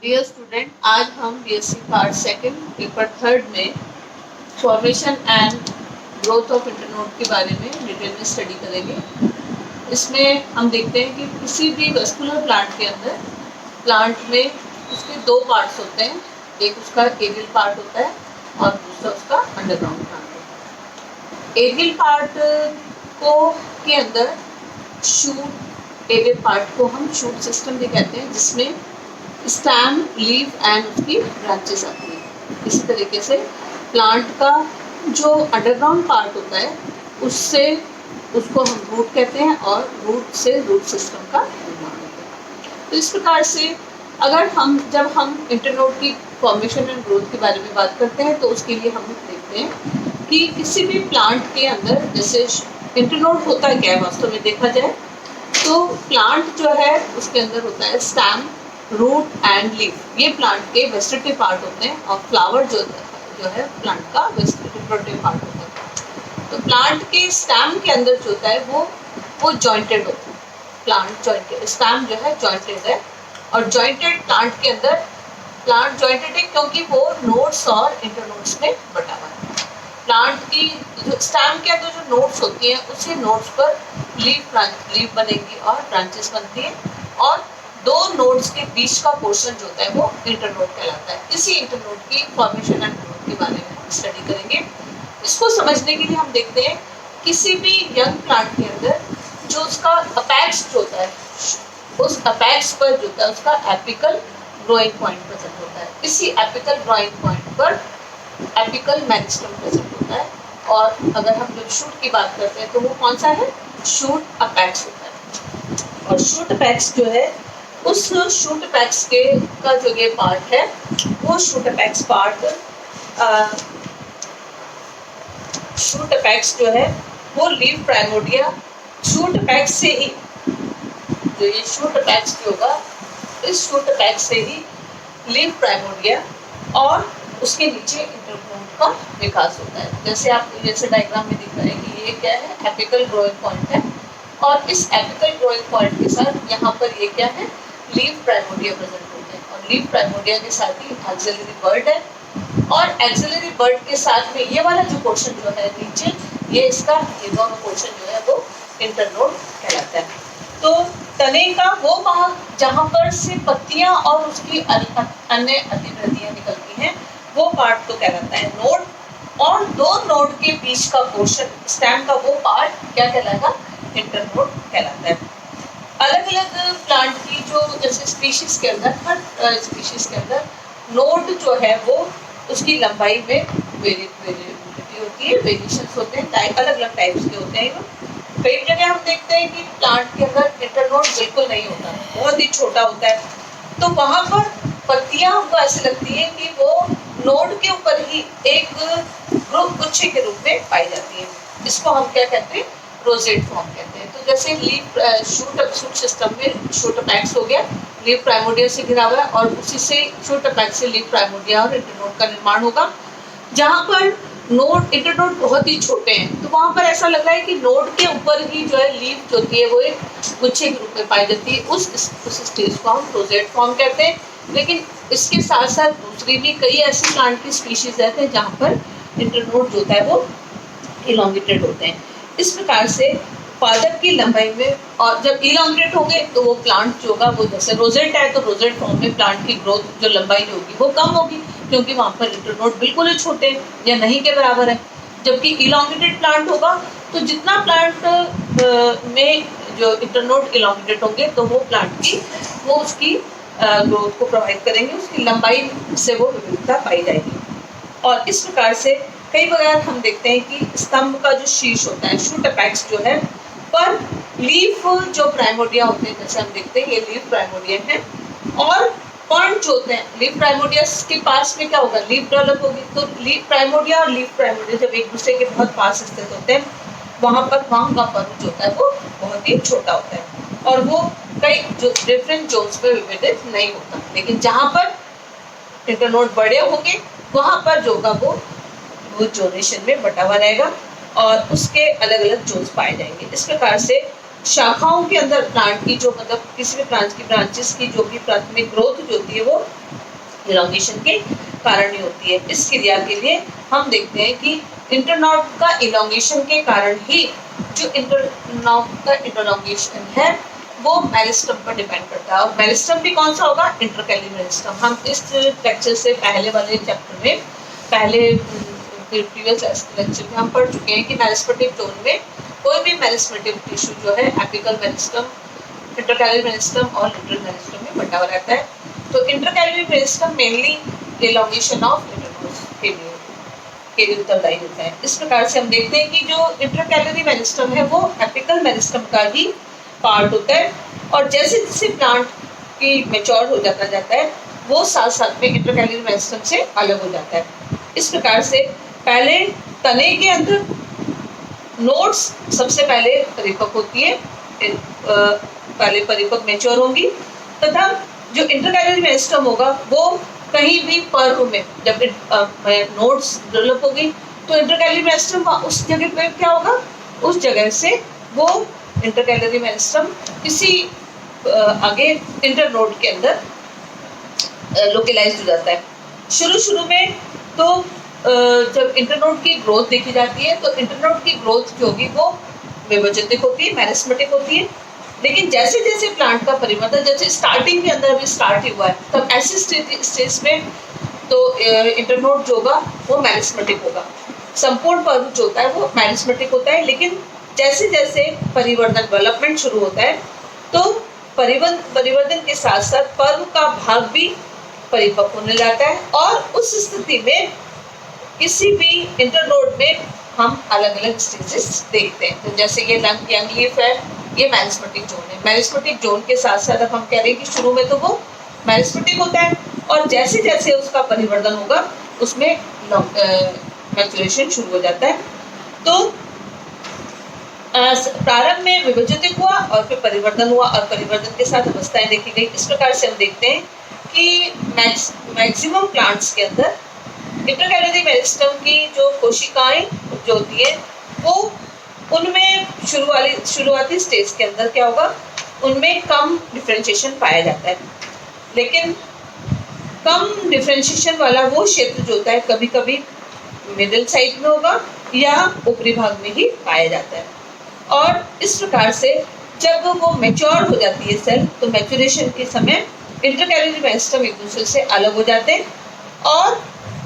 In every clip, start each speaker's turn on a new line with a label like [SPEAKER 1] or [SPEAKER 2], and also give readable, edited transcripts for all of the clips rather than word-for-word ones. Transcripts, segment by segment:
[SPEAKER 1] Dear student, आज हम BSc part second paper third में formation and growth of internode के बारे में डिटेल में स्टडी करेंगे। इसमें हम देखते हैं कि किसी भी वेस्कुलर प्लांट के अंदर प्लांट में उसके दो पार्ट्स होते हैं। एक उसका एरियल पार्ट होता है और दूसरा उसका अंडरग्राउंड पार्ट होता है। एरियल पार्ट को के अंदर शूट एरियल पार्ट को हम शूट सिस्टम भी कहते हैं, जिसमें स्टेम, लीव एंड उसकी ब्रांचेस आती हैं। इसी तरीके से प्लांट का जो अंडरग्राउंड पार्ट होता है उससे उसको हम रूट कहते हैं और रूट से रूट सिस्टम का निर्माण होता है। तो इस प्रकार से अगर जब हम इंटरनोड की फॉर्मेशन एंड ग्रोथ के बारे में बात करते हैं तो उसके लिए हम देखते हैं कि किसी भी प्लांट के अंदर जैसे इंटरनोड होता है क्या वास्तव में देखा जाए तो प्लांट जो है उसके अंदर होता है स्टेम, रूट एंड लीफ। ये प्लांट के वेजिटेटिव पार्ट होते हैं और फ्लावर जो है प्लांट का वेजिटेटिव पार्ट होता है। तो प्लांट के स्टेम के अंदर जो होता है वो जॉइंटेड होता है। प्लांट जॉइंटेड, स्टेम जो है जॉइंटेड है और जॉइंटेड प्लांट के अंदर प्लांट जॉइंटेड है क्योंकि वो नोड्स और इंटरनोड्स में बटा हुआ है। प्लांट की स्टेम के अंदर जो नोड्स होती हैं उसी नोड्स पर लीफ बनेगी और ब्रांचेस बनती हैं और दो नोड्स के बीच का पोर्शन जो होता है वो इंटरनोड कहलाता है। इसी इंटरनोड की फॉर्मेशन एंड ग्रोथ के बारे में हम स्टडी करेंगे। इसको समझने के लिए हम देखते हैं किसी भी यंग प्लांट के अंदर जो उसका अपेक्स जो होता है उस अपेक्स पर जो होता है उसका एपिकल ग्रोइंग पॉइंट प्रेजेंट होता है। इसी एपिकल ग्रोइंग पॉइंट पर एपिकल मेरिस्टम प्रेजेंट होता है और अगर हम जब शूट की बात करते हैं तो वो कौन सा है, शूट अपेक्स होता है। और शूट अपेक्स जो है उस शूट अपेक्स के का जो ये पार्ट है वो शूट अपेक्स जो है वो लीफ प्राइमोर्डिया शूट अपेक्स से ही जो ये शूट अपेक्स जो होगा इस शूट अपेक्स से ही लीफ प्राइमोर्डिया और उसके नीचे इंटरनोड का विकास होता है। जैसे डायग्राम में दिख रहा है कि ये क्या है, एपिकल ग्रोइंग पॉइंट है और इस एपिकल ग्रोइंग पॉइंट के साथ यहाँ पर ये क्या है, लीफ प्राइमोर्डिया प्रेजेंट होते हैं और लीफ प्राइमोर्डिया के साथ ही एक्सिलरी बर्ड है और एक्सिलरी बर्ड के साथ में ये वाला जो पोर्शन जो है नीचे ये दोनों पोर्शन जो है वो इंटरनोड कहलाता है। तो तने का वो भाग जहाँ पर से पत्तियां और उसकी अन्य अतिवृद्धियां निकलती हैं वो पार्ट तो कहलाता है नोड और दो नोड के बीच का पोर्शन स्टेम का वो पार्ट क्या कहलाएगा, इंटरनोड कहलाता है। अलग अलग प्लांट की जो जैसे स्पीशीज के अंदर हर स्पीशीज के अंदर नोड जो है वो उसकी लंबाई में वेरिएबिलिटी होती है, वेरिएशंस होते हैं, अलग अलग टाइप्स के होते हैं। कई जगह हम देखते हैं कि प्लांट के अंदर इंटरनोड बिल्कुल नहीं होता, बहुत ही छोटा होता है, तो वहाँ पर पत्तियां हमको ऐसे लगती है कि वो नोड के ऊपर ही एक ग्रुप गुच्छे के रूप में पाई जाती है। इसको हम क्या कहते हैं, रोजेट फॉर्म कहते हैं। तो जैसे लीफ शूट सिस्टम में शूट अपेक्स हो गया, लीफ प्राइमोर्डिया से घिरा हुआ है और उसी से शूट अपेक्स से लीफ प्राइमोर्डिया और इंटरनोड का निर्माण होगा। जहाँ पर नोड इंटरनोड बहुत ही छोटे हैं तो वहाँ पर ऐसा लग रहा है कि नोड के ऊपर ही जो है लीफ जो होती है वो एक गुच्छे के रूप में पाई जाती है। उस स्टेज को हम रोजेट फॉर्म कहते हैं। लेकिन इसके साथ साथ दूसरी भी कई ऐसी प्लांट की स्पीशीज रहते हैं जहाँ पर इंटरनोड जो होता है वो इलोंगेटेड होते हैं। इस प्रकार से पादप की लंबाई में और जब इलोंगेट होंगे तो वो प्लांट जो होगा वो जैसे रोजेट है तो रोजेट फॉर्म में प्लांट की ग्रोथ जो लंबाई होगी वो कम होगी क्योंकि वहाँ पर इंटरनोड बिल्कुल ही छोटे या नहीं के बराबर है। जबकि इलोंगेटेड प्लांट होगा तो जितना प्लांट में जो इंटरनोड इलोंगेटेड होंगे तो वो प्लांट की वो उसकी ग्रोथ को प्रोवाइड करेंगे, उसकी लंबाई से वो विविधता पाई जाएगी। और इस प्रकार से कई बार हम देखते हैं कि स्तंभ का जो शीर्ष होता है शूट अपेक्स जो है पर लीफ जो प्राइमोर्डिया होते हैं, जैसे हम देखते हैं ये लीफ प्राइमोर्डिया है और पॉइंट जो होते हैं लीफ प्राइमोर्डिया के पास में क्या होगा, लीफ डेवलप होगी। तो लीफ प्राइमोर्डिया और लीफ प्राइमोर्डिया जब एक दूसरे के बहुत पास स्थित होते हैं वहाँ का पर्व जो होता है वो बहुत ही छोटा होता है और वो कई जो डिफरेंट जोन्स में विभाजित नहीं होता। लेकिन जहाँ पर इंटरनोड बड़े होंगे वहाँ पर जो होगा वो जोनेशन में बटा हुआ रहेगा और उसके अलग अलग जोन्स पाए जाएंगे। इस प्रकार से शाखाओं के अंदर प्लांट की जो मतलब किसी भी प्लांट की ब्रांचेस की जो भी प्राथमिक ग्रोथ जो होती है वो इलॉन्गेशन के कारण ही होती है। इस क्रिया के लिए हम देखते हैं कि इंटरनॉड का इलॉन्गेशन के कारण ही जो इंटरनॉड का इलॉन्गेशन है वो मेरिस्टम पर डिपेंड करता है। और मेरिस्टम भी कौन सा होगा? इंटरकैली मेरिस्टम। हम इस लेक्चर से पहले वाले चैप्टर में प्रीवियस लेक्चर में हम पढ़ चुके हैं कि मेरिस्टेमिक जोन में कोई भी मेरिस्टेमिक टिश्यू जो है एपिकल मेरिस्टम, इंटरकैली मेरिस्टम और लिटरल मेरिस्टम में बटा हुआ रहता है। तो intercalary meristem mainly elongation of internodes के लिए उत्तरदायी होता है। इस प्रकार से हम देखते हैं कि जो इंटरकैलरी मेरिस्टम है वो एपिकल मेरिस्टम का ही पार्ट होता है और जैसे जैसे प्लांट की मैच्योर हो जाता है वो साथ साथ में इंटरकैलरी मेरिस्टम से अलग हो जाता है। इस प्रकार से पहले तने के अंदर नोड्स सबसे पहले परिपक्व होती है, पहले परिपक्व मैच्योर होंगी तथा जो इंटरकैलरी मेरिस्टम होगा वो कहीं भी पर्व में जब नोड्स डेवलप होगी तो इंटरकैलरी मेरिस्टम उस जगह पे क्या होगा, उस जगह से वो इंटरकैलरी मेरिस्टम किसी आगे इंटरनोड के अंदर लोकलाइज हो जाता है। शुरू में तो जब इंटरनोड की ग्रोथ देखी जाती है तो इंटरनोड की ग्रोथ जो होगी वो विभाजित होती है, मेरिस्टेमिक होती है। लेकिन जैसे जैसे प्लांट का परिवर्तन, जैसे स्टार्टिंग के अंदर अभी स्टार्ट ही हुआ है तब ऐसी स्टेज में तो इंटरनोड जो होगा वो मेरिस्टेमिक होगा। संपूर्ण पर्व जो होता है वो मेरिस्टेमिक होता है। लेकिन जैसे जैसे परिवर्तन डेवलपमेंट शुरू होता है तो परिवर्तन के साथ साथ पर्व का भाग भी परिपक्व होने जाता है और उस स्थिति में किसी भी इंटरनोड में हम अलग अलग स्टेजेस देखते हैं। तो जैसे ये यंग लीफ है, ये मेरिस्टेमिक जोन है। मेरिस्टेमिक जोन के साथ साथ अब हम कह रहे हैं कि शुरू में तो वो मेरिस्टेमिक होता है और जैसे जैसे उसका परिवर्तन होगा उसमें मैच्योरेशन शुरू हो जाता है। तो प्रारंभ में विभाजित हुआ और फिर परिवर्तन हुआ और परिवर्तन के साथ अवस्थाएं देखी गई। इस प्रकार से हम देखते हैं कि मैक्सिमम प्लांट्स के अंदर इंटरकैलरी मेरिस्टम की जो कोशिकाएं जो होती है वो उनमें शुरुआती स्टेज के अंदर क्या होगा, उनमें कम डिफरेंशिएशन पाया जाता है। लेकिन कम डिफरेंशिएशन वाला वो क्षेत्र जो होता है कभी कभी मिडिल साइड में होगा या ऊपरी भाग में ही पाया जाता है। और इस प्रकार से जब वो मैच्योर हो जाती है सेल तो मैच्योरेशन के समय इंटरकैलरी मेरिस्टम एक दूसरे से अलग हो जाते हैं और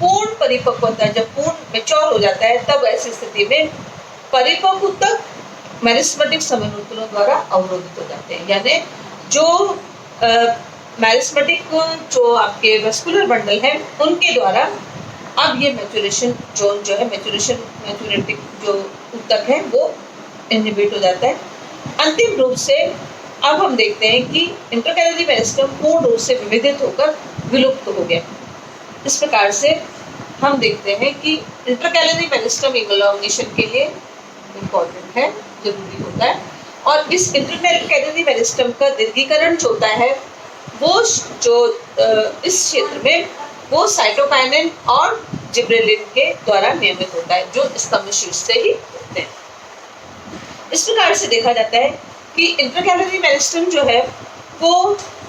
[SPEAKER 1] पूर्ण परिपक्वता जब पूर्ण मैच्योर हो जाता है तब ऐसी स्थिति में परिपक्व तक मेरिस्टेमिक समन्वयकों द्वारा अवरोधित हो जाते हैं। यानी जो मेरिस्टेमिक जो आपके वेस्कुलर बंडल है उनके द्वारा अब ये मैच्योरेशन जोन जो है मैच्योरेटिक जो ऊतक है वो इनहिबिट हो जाता है। अंतिम रूप से अब हम देखते हैं कि इंटरकैलरी मेरिस्टम पूर्ण रूप से विभेदित होकर विलुप्त हो गया। इस प्रकार से हम देखते हैं कि इंटरकैलरी मेरिस्टम इलॉन्गेशन के लिए इम्पोर्टेंट है, जरूरी होता है। और इस इंटरकैलरी मेरिस्टम का दीर्घीकरण जो होता है वो जो इस क्षेत्र में वो साइटोकाइनिन और जिबरेलिन के द्वारा नियमित होता है जो स्तंभ शीर्ष से ही होते हैं। इस प्रकार से देखा जाता है कि इंटरकैलरी मेरिस्टम जो है वो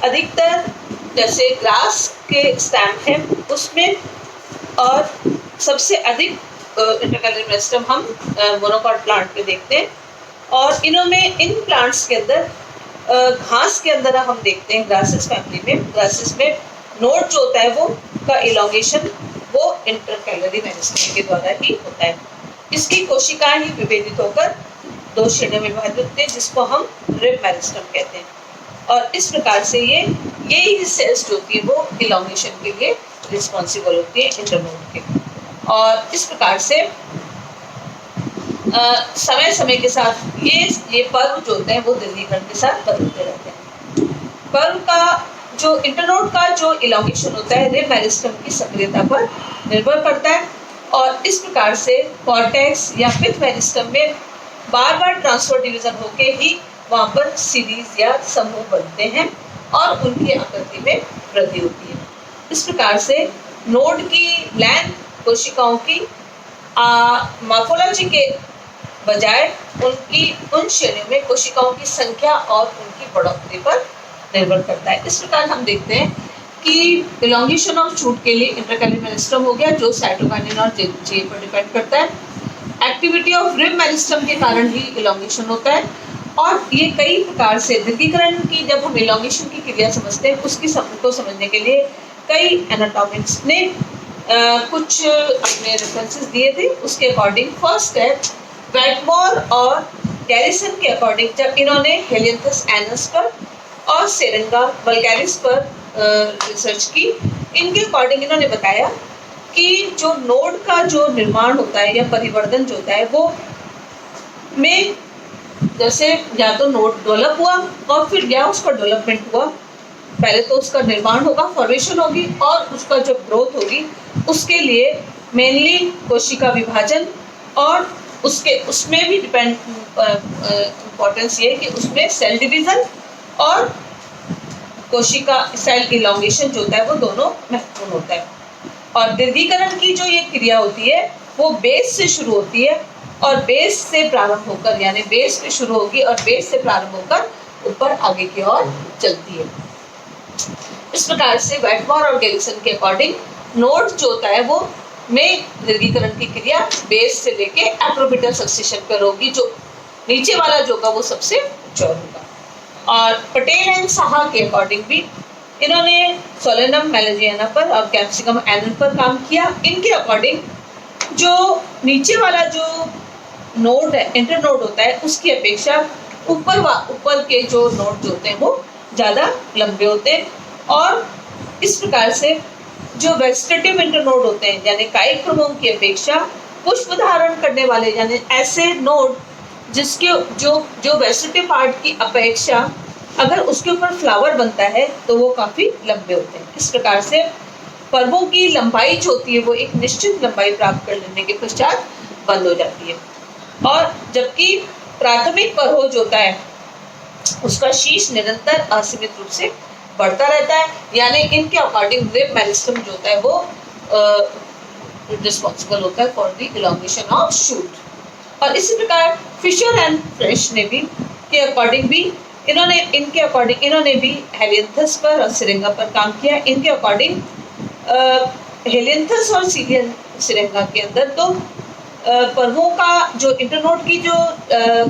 [SPEAKER 1] अधिकतर जैसे ग्रास के स्टैम है उसमें और सबसे अधिक इंटरकैलरी मेरिस्टम हम मोनोकॉट प्लांट में देखते हैं। और इन प्लांट्स के अंदर घास के अंदर हम देखते हैं ग्रासेस फैमिली में, ग्रासेस में नोड जो होता है वो का इलॉन्गेशन वो इंटरकैलरी मेरिस्टम के द्वारा ही होता है। इसकी कोशिकाएं ही विभेदित होकर दो श्रेणियों में विभाजित होते हैं जिसको हम रिब मेरिस्टम कहते हैं। और इस प्रकार से ये सेल्स जो होती है वो इलॉन्गेशन के लिए रिस्पॉन्सिबल होती है इंटरनोड के। और इस प्रकार से समय समय के साथ ये पर्व जो होते हैं वो दीर्घीकरण के साथ बदलते रहते हैं। पर्व का जो इंटरनोड का जो इलॉन्गेशन होता है रिब मेरिस्टम की सक्रियता पर निर्भर करता है। और इस प्रकार से कॉर्टेक्स या पिथ मेरिस्टम में बार बार ट्रांसफर डिवीजन होके ही वहाँ पर सीरीज या समूह बनते हैं और उनकी आकृति में वृद्धि होती है। इस प्रकार से नोड की लेंथ कोशिकाओं की मॉर्फोलॉजी के बजाय उन श्रेणियों में कोशिकाओं की संख्या और उनकी बढ़ोतरी पर निर्भर करता है। इस प्रकार हम देखते हैं कि इलोंगेशन ऑफ शूट के लिए इंटरकैली मेरिस्टम हो गया जो साइटोकाइनिन और जे पर डिपेंड करता है। एक्टिविटी ऑफ रिब मेरिस्टम के कारण ही इलोंगेशन होता है और ये कई प्रकार से दीर्घीकरण की जब हम इलोंगेशन की क्रिया समझते हैं उसकी को समझने के लिए कई एनाटॉमिक्स ने कुछ अपने रेफरेंसेस दिए थे। उसके अकॉर्डिंग फर्स्ट है वेटमोर और गैरिसन के अकॉर्डिंग जब इन्होंने हेलियंथस एनस पर और सेरेंगा वल्गैरिस पर रिसर्च की, इनके अकॉर्डिंग इन्होंने बताया कि जो नोड का जो निर्माण होता है या परिवर्तन जो होता है वो में जैसे या तो नोड डेवलप हुआ और फिर या उसका डेवलपमेंट हुआ। पहले तो उसका निर्माण होगा, फॉर्मेशन होगी और उसका जो ग्रोथ होगी उसके लिए मेनली कोशिका विभाजन और उसमें भी डिपेंड इम्पोर्टेंस ये है कि उसमें सेल डिवीजन और कोशिका सेल इलोंगेशन जो होता है वो दोनों महत्वपूर्ण होता है। और दीर्घीकरण की जो ये क्रिया होती है वो बेस से शुरू होती है और बेस से प्रारंभ होकर यानी बेस पे शुरू होगी और बेस से प्रारंभ होकर ऊपर आगे की ओर चलती है। इस प्रकार से वेटमोर और गैरिसन के अकॉर्डिंग नोड जो होता है वो में दीर्घीकरण की क्रिया बेस से लेके एप्रोपिटल सक्सेशन पर होगी, जो नीचे वाला जो होगा वो सबसे मैच्योर होगा। और पटेल एंड साहा के अकॉर्डिंग भी इन्होंने सोलेनम मेलेजियाना पर और कैप्सिकम एनन पर काम किया। इनके अकॉर्डिंग जो नीचे वाला जो नोड है इंटरनोड होता है उसकी अपेक्षा ऊपर के जो नोड जो होते हैं वो ज़्यादा लंबे होते हैं और इस प्रकार से जो वेजिटेटिव इंटरनोड होते हैं यानी कायिक प्रमोम की अपेक्षा पुष्प धारण करने वाले यानी ऐसे नोड जिसके जो वेजिटेटिव पार्ट की अपेक्षा अगर उसके ऊपर फ्लावर बनता है तो वो काफ़ी लंबे होते हैं। इस प्रकार से पर्वों की लंबाई जो होती है वो एक निश्चित लंबाई प्राप्त कर लेने के पश्चात बंद हो जाती है और जबकि प्राथमिक पर्व जो होता है उसका शीर्ष निरंतर असीमित रूप से बढ़ता रहता है। यानी इनके अकॉर्डिंग रिब मेरिस्टम जो होता है वो रिस्पॉन्सिबल होता है for the elongation of shoot. और इसी प्रकार फिशर एंड फ्रेश ने भी के अकॉर्डिंग भी इन्होंने भी हेलियंथस पर और सिरेंगा पर काम किया। इनके अकॉर्डिंग हेलियंथस और सिरेंगा के अंदर तो पर्वों का जो इंटरनोड की जो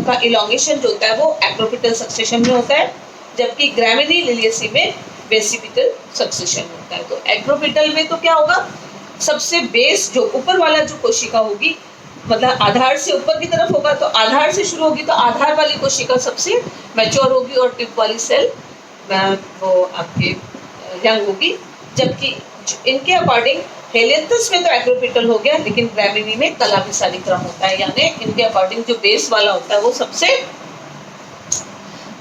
[SPEAKER 1] का इलोंगेशन जो होता है वो एक्रोपिटल सक्सेशन में होता है, जबकि ग्रामिनी लिलियसी में बेसिपिटल सक्सेशन होता है। तो एक्रोपिटल में तो क्या होगा, सबसे बेस जो ऊपर वाला जो कोशिका होगी मतलब आधार से ऊपर की तरफ होगा तो आधार से शुरू होगी तो आधार वाली कोशिका सबसे मैच्योर होगी और टिप वाली सेल वो आपके यंग होगी। जबकि इनके अकॉर्डिंग हेलियंथस में तो एक्रोपिटल हो गया लेकिन ग्रामिनी में कलाभिसारी क्रम होता है, यानी इनके अकॉर्डिंग जो बेस वाला होता है वो सबसे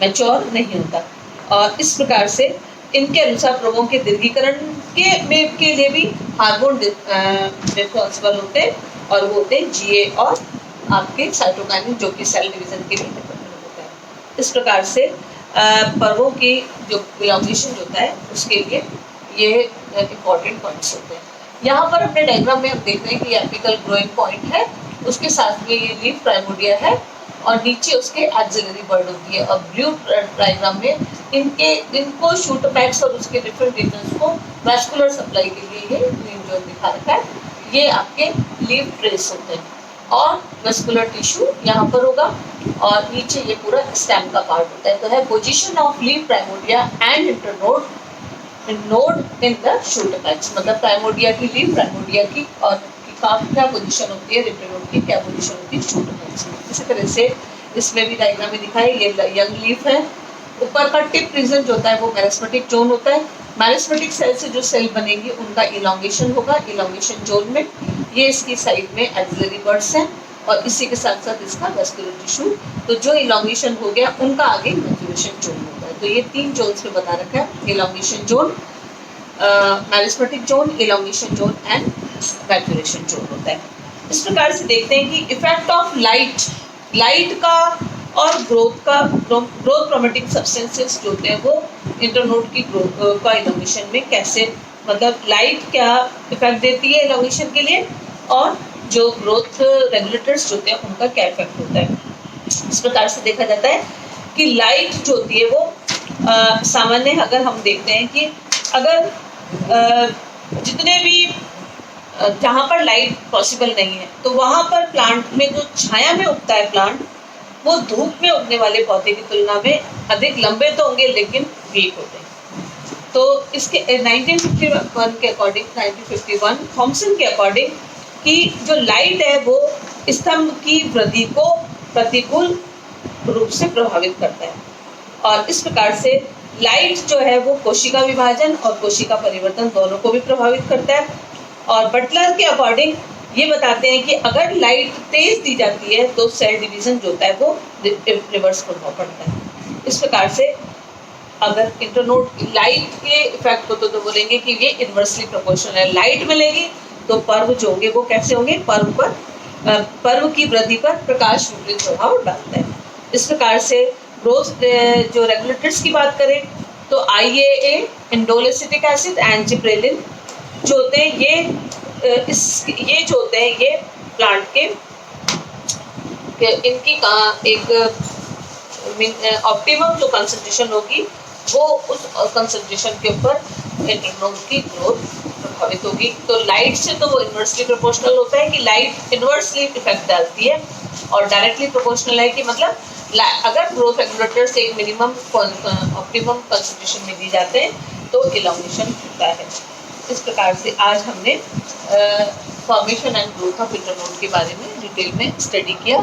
[SPEAKER 1] मैच्योर नहीं होता। और इस प्रकार से इनके अनुसार प्रभुओं के दीर्घीकरण के लिए भी हार्मोन रिस्पॉन्सिबल होते हैं और वो होते हैं जीए और आपके साइटोकाइनिन जो कि सेल डिवीजन के लिए डिपेंडेंट होता है। इस प्रकार से पर्वों की जो इलोंगेशन होता है उसके लिए ये इम्पॉर्टेंट पॉइंट्स होते हैं। यहाँ पर अपने डायग्राम में हम देख रहे हैं कि एपिकल ग्रोइंग पॉइंट है, उसके साथ में ये लीफ प्राइमोर्डिया है और नीचे उसके एक्सिलरी बर्ड होती है। और ब्लू डायग्राम में इनको शूट पैक्स और उसके डिफरेंट रीजन्स को वैस्कुलर सप्लाई के लिए ये ग्रीन जोन दिखा रखा है, ये आपके लीफ ट्रेस होते हैं और वेस्कुलर टिश्यू यहाँ पर होगा और नीचे ये पूरा स्टेम का पार्ट होता है। तो है position of leaf primordia and internode node in the shoot PACS, मतलब प्राइमोर्डिया की लीफ प्राइमोर्डिया की और क्या पोजीशन होती है, इंटरनोड की क्या पोजीशन होती है शूट पैक्स में। इसी तरह से इसमें भी डायग्राम में दिखा है, ये यंग लीफ है, ऊपर का टिप रीजन जो होता है वो मेरिस्टेटिक जोन होता है। मेरिस्टेटिक सेल से जो सेल बनेगी उनका इलोंगेशन होगा, इलोंगेशन जोन में ये इसकी साइड में एक्सिलरी बर्ड्स हैं और इसी के साथ साथ इसका वेस्कुलर टिश्यू, तो जो इलोंगेशन हो गया उनका आगे मैच्योरेशन जोन होता है। तो ये 3 जोन्स में बता रखा है, elongation zone, meristematic zone, elongation zone and maturation zone होता है। इस प्रकार से देखते हैं कि इफेक्ट ऑफ लाइट का और ग्रोथ प्रोमोटिंग सब्सटेंसेस जो होते हैं वो इंटरनोड की ग्रोथ का इलोंगेशन में कैसे, मतलब लाइट क्या इफेक्ट देती है इलोंगेशन के लिए और जो ग्रोथ रेगुलेटर्स जो होते हैं उनका क्या इफेक्ट होता है। इस प्रकार से देखा जाता है कि लाइट जो होती है वो सामान्य अगर हम देखते हैं कि अगर जितने भी जहाँ पर लाइट पॉसिबल नहीं है तो वहाँ पर प्लांट में जो छाया में उगता है प्लांट, वो धूप में उगने वाले पौधे की तुलना में अधिक लंबे तो होंगे लेकिन वीक होते हैं। तो इसके 1951 के अकॉर्डिंग, 1951 थॉमसन के अकॉर्डिंग कि जो लाइट है वो स्तंभ की वृद्धि को प्रतिकूल रूप से प्रभावित करता है, और इस प्रकार से लाइट जो है वो कोशिका विभाजन और कोशिका परिवर्तन दोनों को भी प्रभावित करता है। और बटलर के अकॉर्डिंग ये बताते हैं कि अगर लाइट तेज दी जाती है तो सेल डिवीजन जो होता है वो रिवर्स प्रभाव पड़ता है। इस प्रकार से अगर इंटरनोड लाइट के इफेक्ट को तो बोलेंगे कि ये इन्वर्सली प्रोपोर्शनल है। लाइट मिलेगी तो पर्व जो होंगे वो कैसे होंगे, पर्व की वृद्धि पर प्रकाश विपरीत प्रभाव डालता है। इस प्रकार से ग्रोथ जो रेगुलेटर्स की बात करें तो IAA, indole acid and gibberellin जो होते हैं ये जो होते हैं ये प्लांट के इनकी एक ऑप्टिमम जो कंसंट्रेशन होगी वो उस कंसंट्रेशन के ऊपर इंटरनोड की ग्रोथ प्रभावित होगी। तो लाइट से तो वो इन्वर्सली प्रोपोर्शनल होता है कि लाइट इन्वर्सली इफेक्ट डालती है, और डायरेक्टली प्रोपोर्शनल है कि मतलब अगर ग्रोथ रेगुलेटर्स एक मिनिमम ऑप्टिमम कंसंट्रेशन में दी जाते हैं तो इलॉन्गेशन होता है। इस प्रकार से आज हमने formation and growth of internode के बारे में डिटेल में स्टडी किया।